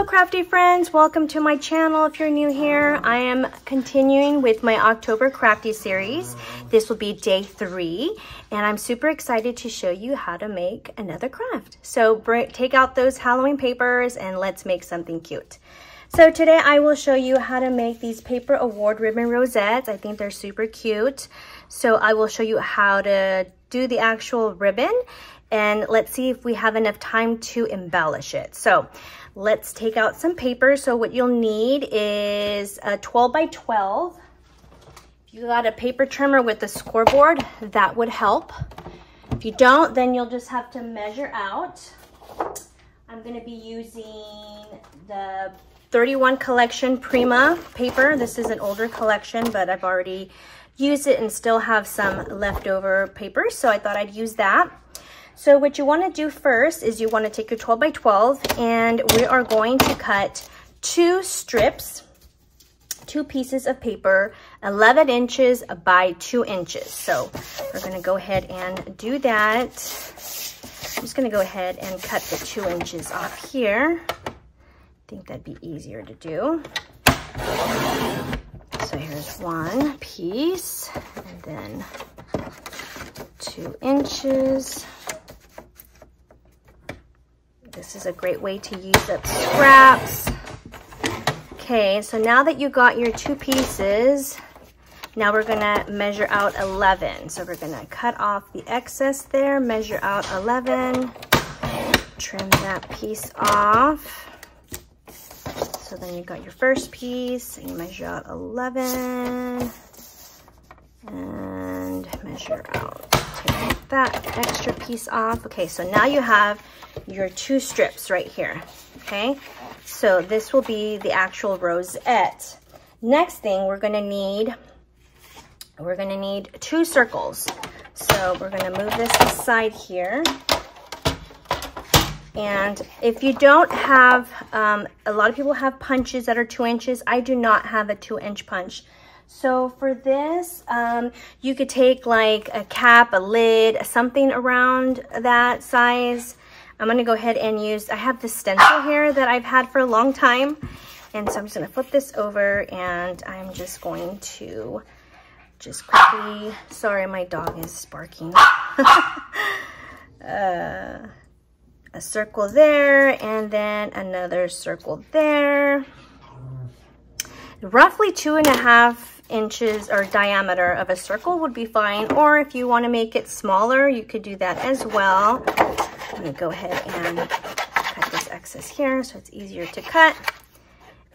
Hello crafty friends, welcome to my channel. If you're new here, I am continuing with my October Crafty Series. This will be day 3 and I'm super excited to show you how to make another craft. So take out those Halloween papers and let's make something cute. So today I will show you how to make these paper award ribbon rosettes. I think they're super cute. So I will show you how to do the actual ribbon and let's see if we have enough time to embellish it. So let's take out some paper. So what you'll need is a 12 by 12. If you got a paper trimmer with a scoreboard, that would help. If you don't, then you'll just have to measure out. I'm gonna be using the 31 collection Prima paper. This is an older collection, but I've already used it and still have some leftover paper, so I thought I'd use that. So what you want to do first is you want to take your 12 by 12 and we are going to cut 2 strips, 2 pieces of paper, 11 inches by 2 inches. So we're going to go ahead and do that. I'm just going to go ahead and cut the 2 inches off here. I think that'd be easier to do. So here's 1 piece and then 2 inches. This is a great way to use up scraps. Okay, so now that you got your 2 pieces, now we're gonna measure out 11. So we're gonna cut off the excess there, measure out 11, trim that piece off. So then you got your first piece, and you measure out 11, and measure out, take that extra piece off. Okay, so now you have your 2 strips right here. Okay, so this will be the actual rosette. Next thing we're gonna need 2 circles. So we're gonna move this aside here. And if you don't have, a lot of people have punches that are 2 inches. I do not have a 2-inch punch. So for this, you could take like a cap, a lid, something around that size. I'm gonna go ahead and use, I have this stencil here that I've had for a long time. And so I'm just gonna flip this over and I'm just going to just quickly, sorry, my dog is barking. A circle there and then another circle there. Roughly 2.5 inches or diameter of a circle would be fine, or if you want to make it smaller you could do that as well. I'm gonna go ahead and cut this excess here so it's easier to cut.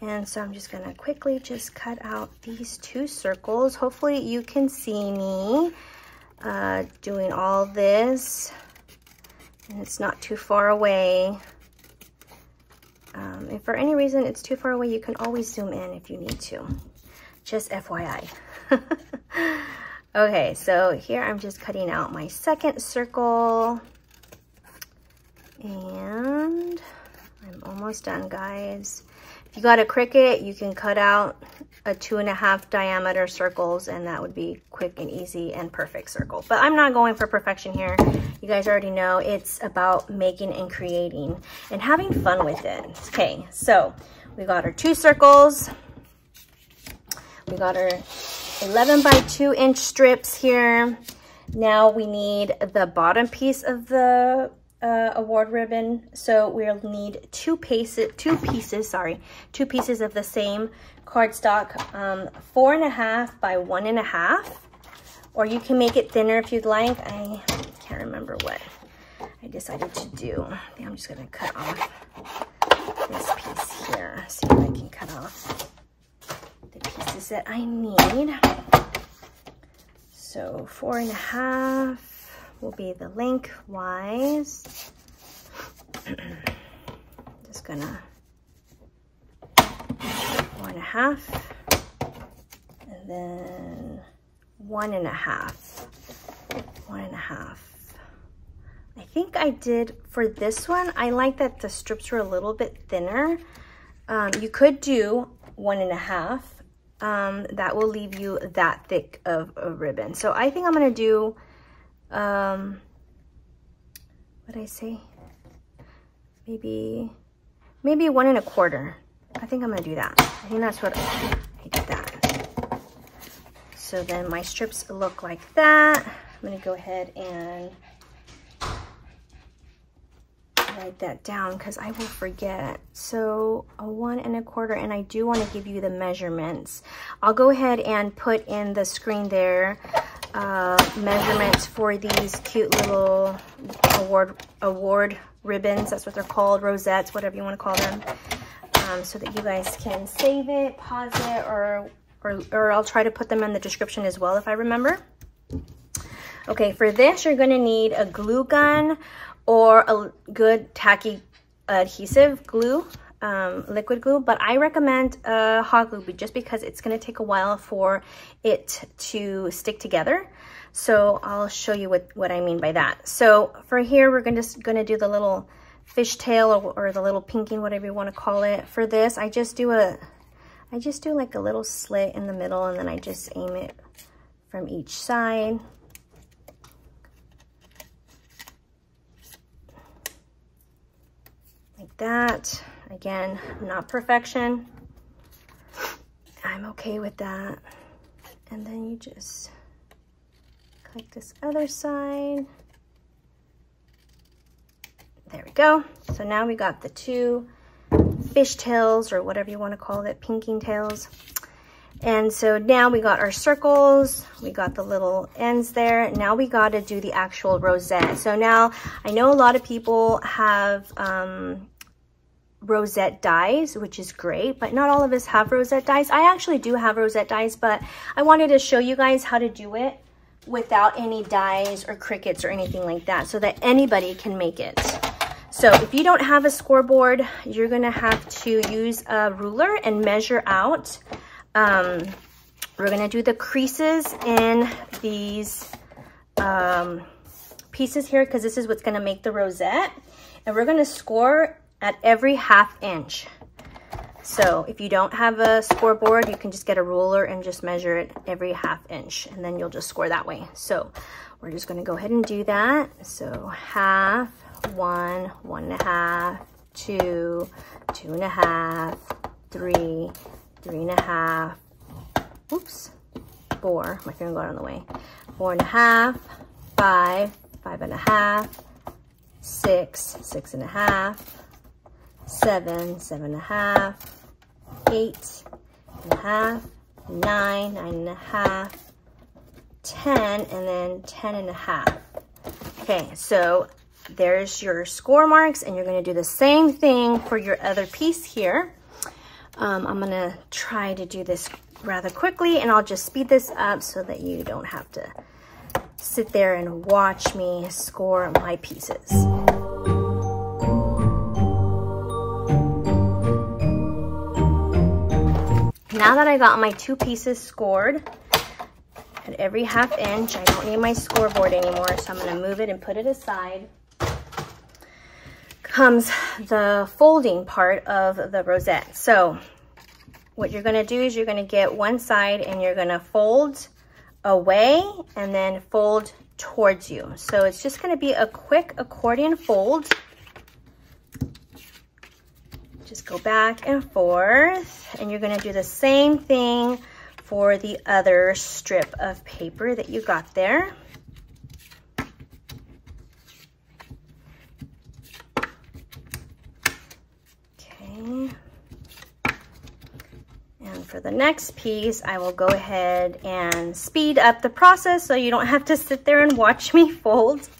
And so I'm just gonna quickly just cut out these 2 circles. Hopefully you can see me doing all this and it's not too far away. If for any reason it's too far away, you can always zoom in if you need to. Just FYI. Okay, so here I'm just cutting out my second circle. And I'm almost done, guys. If you got a Cricut, you can cut out a 2.5 diameter circles and that would be quick and easy and perfect circle. But I'm not going for perfection here. You guys already know it's about making and creating and having fun with it. Okay, so we got our 2 circles. We got our 11 by 2 inch strips here. Now we need the bottom piece of the award ribbon. So we'll need 2 pieces of the same cardstock, 4.5 by 1.5, or you can make it thinner if you'd like. I can't remember what I decided to do. I think I'm just gonna cut off this piece here. See if I can cut off the pieces that I need. So 4.5 will be the lengthwise. Just gonna 4.5 and then 1.5. I think I did for this one. I like that the strips were a little bit thinner. You could do 1.5. That will leave you that thick of a ribbon. So I think I'm gonna do what did I say? Maybe maybe 1 1/4. I think I'm gonna do that. I think that's what I did that. So then my strips look like that. I'm gonna go ahead and write that down because I will forget. So a 1 1/4, and I do want to give you the measurements. I'll go ahead and put in the screen there measurements for these cute little award ribbons. That's what they're called, rosettes, whatever you want to call them, so that you guys can save it, pause it, or I'll try to put them in the description as well if I remember. Okay, for this you're going to need a glue gun or a good tacky adhesive glue, liquid glue, but I recommend hot glue just because it's going to take a while for it to stick together. So I'll show you what I mean by that. So for here, we're just going to do the little fishtail or the little pinking, whatever you want to call it. For this, I just do like a little slit in the middle, and then I just aim it from each side. Like that. Again, not perfection. I'm okay with that. And then you just click this other side. There we go. So now we got the 2 fish tails, or whatever you want to call it, pinking tails. And so now we got our circles, we got the little ends there. Now we got to do the actual rosette. So now I know a lot of people have rosette dies, which is great, but not all of us have rosette dies. I actually do have rosette dies, but I wanted to show you guys how to do it without any dies or crickets or anything like that, so that anybody can make it. So if you don't have a scoreboard, you're gonna have to use a ruler and measure out. We're gonna do the creases in these pieces here, because this is what's gonna make the rosette, and we're gonna score at every 1/2 inch. So if you don't have a scoreboard, you can just get a ruler and just measure it every 1/2 inch, and then you'll just score that way. So we're just gonna go ahead and do that. So 1/2, 1, 1 1/2, 2, 2 1/2, 3, 3 1/2, oops, 4, my finger got on the way, 4 1/2, 5, 5 1/2, 6, 6 1/2, 7, 7 1/2, 8 1/2, 9, 9 1/2, 10, and then 10 1/2. Okay, so there's your score marks, and you're going to do the same thing for your other piece here. I'm going to try to do this rather quickly, and I'll just speed this up so that you don't have to sit there and watch me score my pieces. Now that I got my 2 pieces scored at every 1/2 inch, I don't need my scoreboard anymore, so I'm going to move it and put it aside. Comes the folding part of the rosette. So what you're going to do is you're going to get one side and you're going to fold away and then fold towards you. So it's just going to be a quick accordion fold. Just go back and forth, and you're going to do the same thing for the other strip of paper that you got there. Okay. And for the next piece, I will go ahead and speed up the process so you don't have to sit there and watch me fold.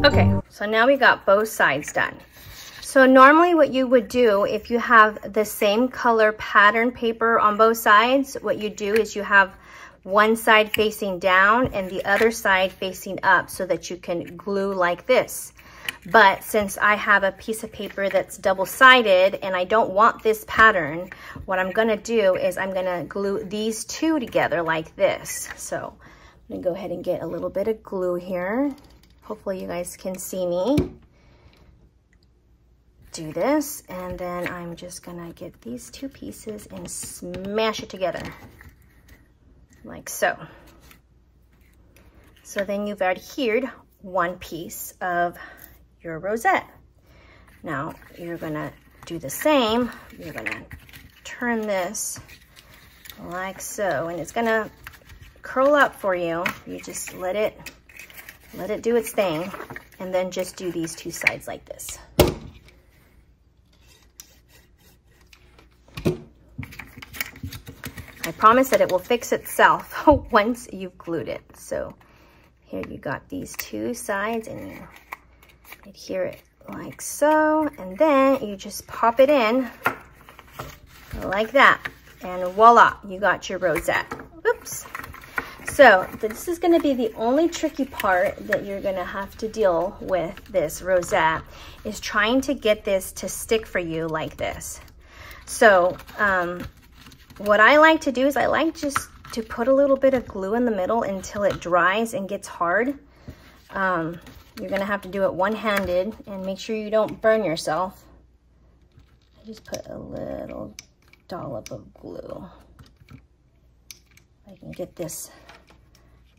Okay, so now we got both sides done. So normally what you would do if you have the same color pattern paper on both sides, what you do is you have one side facing down and the other side facing up so that you can glue like this. But since I have a piece of paper that's double-sided and I don't want this pattern, what I'm gonna do is I'm gonna glue these 2 together like this. So I'm gonna go ahead and get a little bit of glue here. Hopefully you guys can see me. do this, and then I'm just gonna get these two pieces and smash it together, like so. So then you've adhered one piece of your rosette. Now you're gonna do the same. You're gonna turn this like so, and it's gonna curl up for you. You just let it do its thing, and then just do these two sides like this. I promise that it will fix itself once you've glued it. So here you got these two sides, and you adhere it like so, and then you just pop it in like that, and voila, you got your rosette. Oops. So this is going to be the only tricky part that you're going to have to deal with this rosette, is trying to get this to stick for you like this. So what I like to do is I like just to put a little bit of glue in the middle until it dries and gets hard. You're going to have to do it one-handed, and make sure you don't burn yourself. I just put a little dollop of glue. I can get this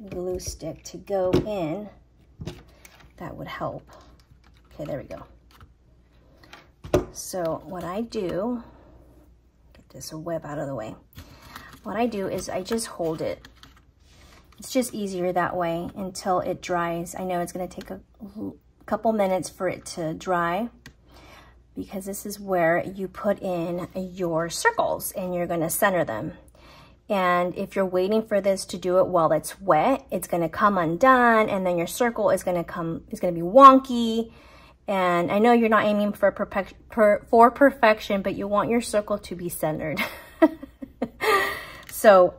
glue stick to go in, that would help. Okay, there we go. So what I do, get this web out of the way. What I do is I just hold it. It's just easier that way until it dries. I know it's going to take a couple minutes for it to dry, because this is where you put in your circles and you're going to center them. And if you're waiting for this to do it while it's wet, it's going to come undone, and then your circle is going to be wonky. And I know you're not aiming for perfection, but you want your circle to be centered. So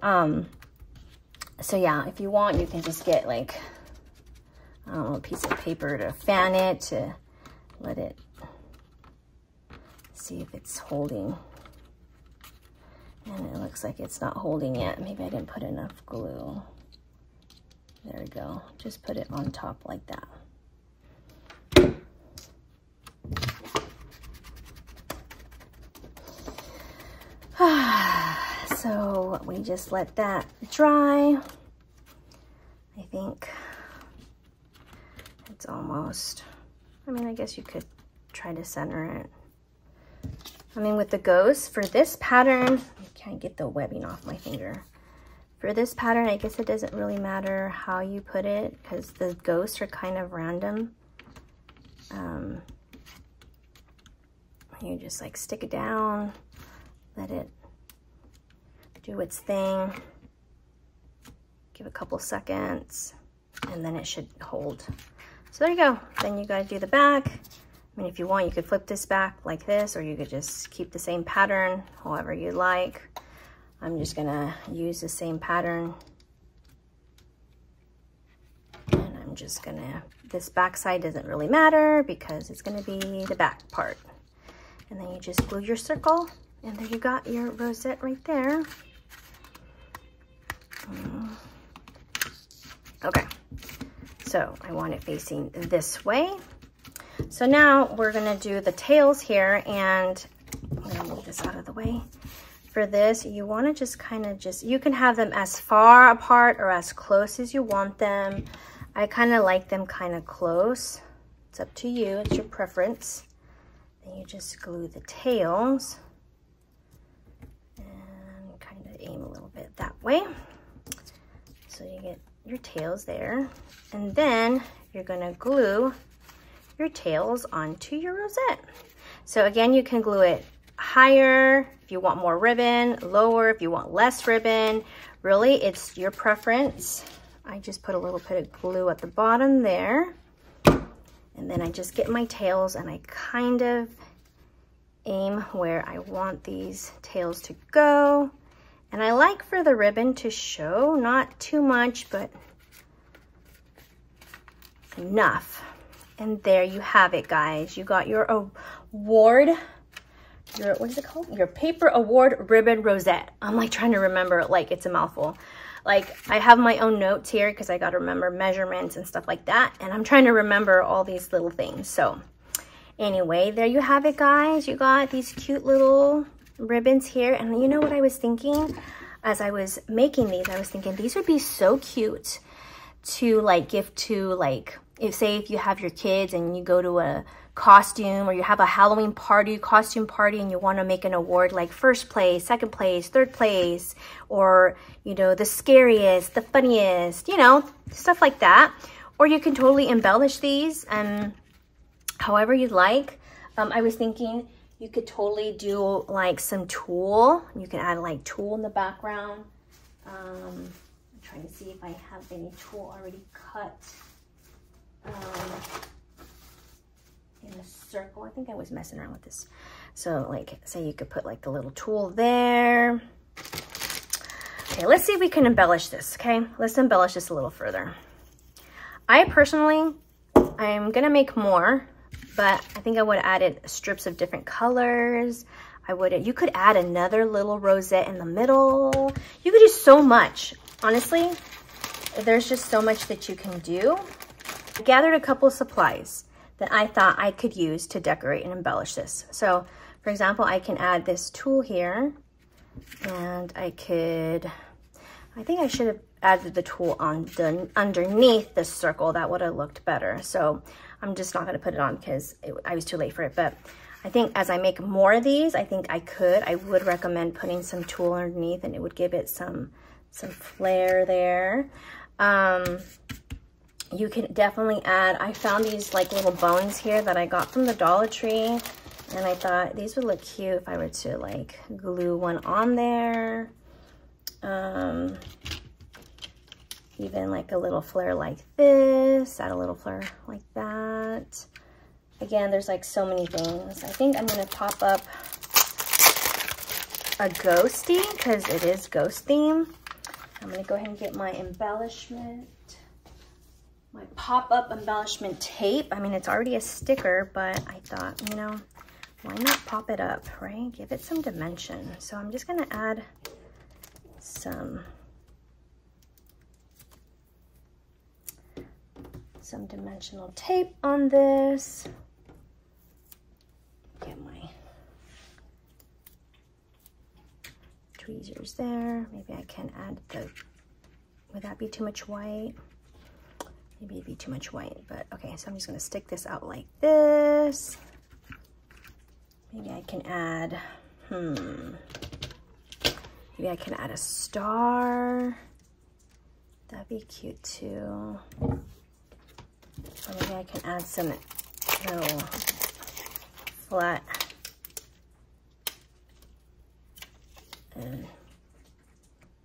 yeah, if you want, you can just get like, I don't know, a piece of paper to fan it, to let it, see if it's holding. And it looks like it's not holding yet. Maybe I didn't put enough glue. There we go. Just put it on top like that. So we just let that dry. I think it's almost, I mean, I guess you could try to center it. I mean, with the ghosts, for this pattern, I can't get the webbing off my finger. For this pattern, I guess it doesn't really matter how you put it, because the ghosts are kind of random. You just like stick it down, let it do its thing, give a couple seconds, and then it should hold. So there you go. Then you gotta do the back. I mean, if you want, you could flip this back like this, or you could just keep the same pattern, however you like. I'm just gonna use the same pattern. And I'm just gonna, this back side doesn't really matter because it's gonna be the back part. And then you just glue your circle, and there you got your rosette right there. Okay, so I want it facing this way. So now we're gonna do the tails here, and I'm gonna move this out of the way. For this, you wanna just kind of you can have them as far apart or as close as you want them. I kind of like them kind of close. It's up to you, it's your preference. Then you just glue the tails and kind of aim a little bit that way. So you get your tails there, and then you're gonna glue your tails onto your rosette. So again, you can glue it higher if you want more ribbon, lower if you want less ribbon. Really, it's your preference. I just put a little bit of glue at the bottom there, and then I just get my tails and I kind of aim where I want these tails to go. And I like for the ribbon to show, not too much, but enough. And there you have it, guys. You got your award, what is it called? Your paper award ribbon rosette. I'm like trying to remember, like it's a mouthful. Like I have my own notes here because I got to remember measurements and stuff like that. And I'm trying to remember all these little things. So Anyway, there you have it, guys. You got these cute little ribbons here. And you know what I was thinking? As I was making these, I was thinking these would be so cute to like give to, like, if you have your kids and you go to a costume, or you have a Halloween party, costume party, and you want to make an award like first place, second place, third place, or, you know, the scariest, the funniest, you know, stuff like that. Or you can totally embellish these and however you'd like. I was thinking you could totally do like some tulle. You can add like tulle in the background. I'm trying to see if I have any tulle already cut in a circle. I think I was messing around with this. So like, say you could put like the little tulle there. Okay, let's see if we can embellish this, okay? Let's embellish this a little further. I personally, I'm gonna make more, but I think I would have added strips of different colors. You could add another little rosette in the middle. You could do so much. Honestly, there's just so much that you can do. I gathered a couple of supplies that I thought I could use to decorate and embellish this. So, for example, I can add this tulle here, and I think I should have added the tulle on underneath the circle. That would have looked better. So I'm just not going to put it on because I was too late for it. But I think as I make more of these, I think I would recommend putting some tulle underneath, and it would give it some flair there. You can definitely add, I found these like little bones here that I got from the Dollar Tree, and I thought these would look cute if I were to like glue one on there. Even like a little flare like this, add a little flare like that. Again, there's like so many things. I think I'm gonna pop up a ghosty because it is ghost theme. I'm gonna go ahead and get my embellishment, my pop-up embellishment tape. I mean, it's already a sticker, but I thought, you know, why not pop it up, right? Give it some dimension. So I'm just gonna add some dimensional tape on this. Get my tweezers there. Maybe I can add would that be too much white? Maybe it'd be too much white, but okay, so I'm just gonna stick this out like this. Maybe I can add, maybe I can add a star. That'd be cute too. Or maybe I can add some little flat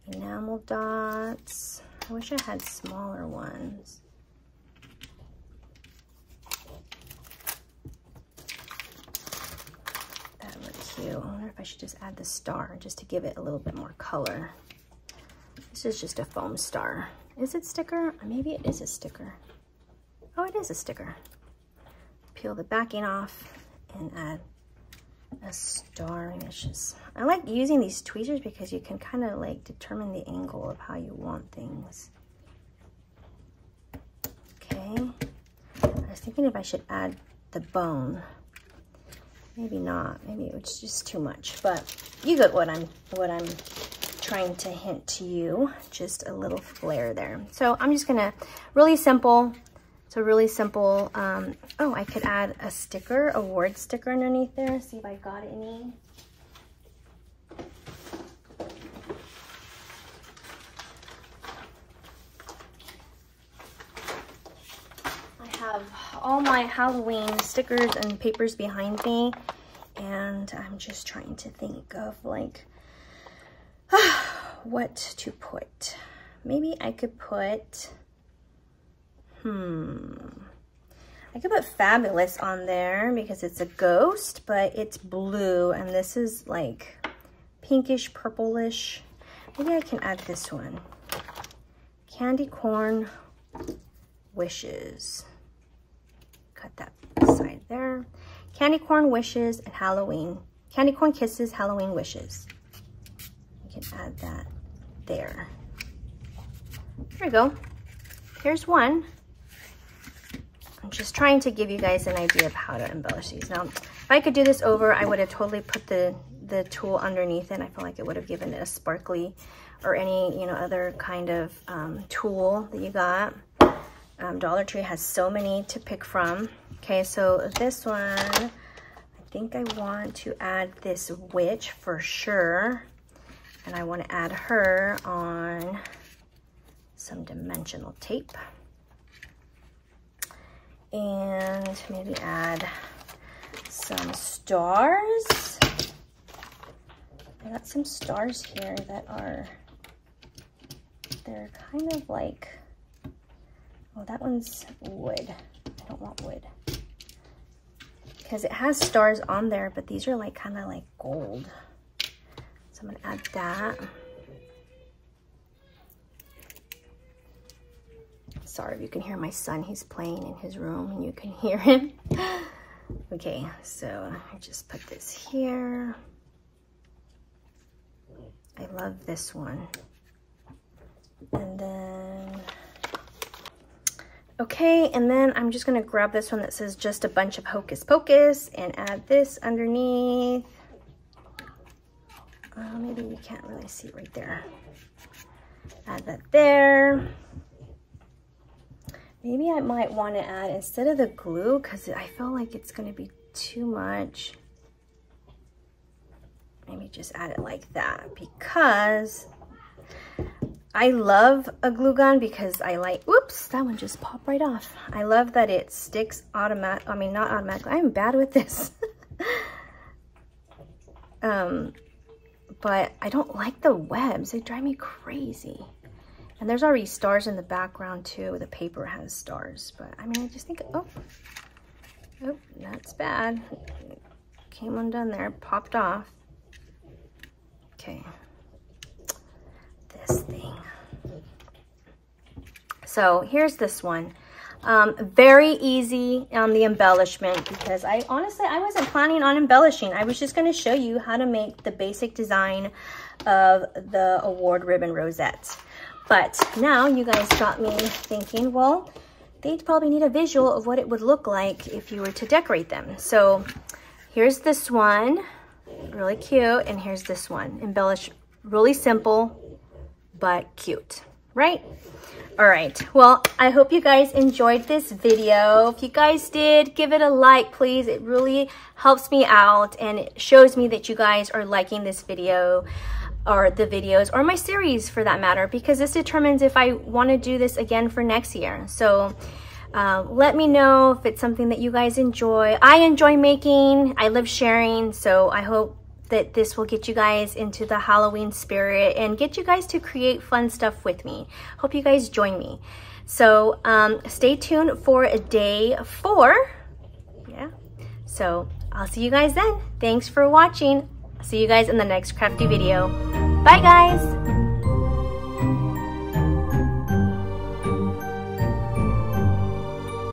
enamel dots. I wish I had smaller ones. That would look cute. I wonder if I should just add the star just to give it a little bit more color. This is just a foam star. Is it sticker? Or maybe it is a sticker. Oh, it is a sticker. Peel the backing off and add a star. And it's just, I like using these tweezers because you can kind of like determine the angle of how you want things. Okay. I was thinking if I should add the bone. Maybe not. Maybe it's just too much. But you get what I'm trying to hint to you. Just a little flair there. So I'm just gonna really simple. So really simple. Oh, I could add a sticker, award sticker underneath there. See if I got any. I have all my Halloween stickers and papers behind me, and I'm just trying to think of like what to put. Maybe I could put I could put Fabulous on there because it's a ghost, but it's blue, and this is like pinkish, purplish. Maybe I can add this one. Candy Corn Wishes. Cut that side there. Candy Corn Wishes and Halloween. Candy Corn Kisses, Halloween Wishes. You can add that there. There we go. Here's one. I'm just trying to give you guys an idea of how to embellish these. Now, if I could do this over, I would have totally put the tool underneath it. I feel like it would have given it a sparkly or any, you know, other kind of tool that you got. Dollar Tree has so many to pick from. Okay, so this one, I think I want to add this witch for sure. And I want to add her on some dimensional tape. And maybe add some stars. I got some stars here that are, they're kind of like, oh, that one's wood. I don't want wood. Because it has stars on there, but these are like kind of like gold. So I'm gonna add that. Sorry if you can hear my son, he's playing in his room and you can hear him. Okay, so I just put this here. I love this one. And then, okay, and then I'm just gonna grab this one that says just a bunch of hocus pocus and add this underneath. Maybe you can't really see it right there. Add that there. Maybe I might want to add, instead of the glue, because I feel like it's going to be too much, maybe just add it like that, because I love a glue gun, because I like, whoops, that one just popped right off. I love that it sticks automatic, I mean not automatically, I'm bad with this. But I don't like the webs, they drive me crazy. And there's already stars in the background too. The paper has stars, but I mean, I just think, oh, that's bad. Came undone there, popped off. Okay, this thing. So here's this one. Very easy on the embellishment, because I honestly, I wasn't planning on embellishing. I was just going to show you how to make the basic design of the Award Ribbon Rosettes. But now you guys got me thinking, well, they'd probably need a visual of what it would look like if you were to decorate them. So here's this one, really cute, and here's this one. Embellish, really simple, but cute, right? All right, well, I hope you guys enjoyed this video. If you guys did, give it a like, please. It really helps me out, and it shows me that you guys are liking this video, or the videos, or my series for that matter, because this determines if I want to do this again for next year. So let me know if it's something that you guys enjoy. I enjoy making, I love sharing, so I hope that this will get you guys into the Halloween spirit and get you guys to create fun stuff with me. Hope you guys join me. So stay tuned for day 4. Yeah, so I'll see you guys then. Thanks for watching. See you guys in the next crafty video. Bye guys.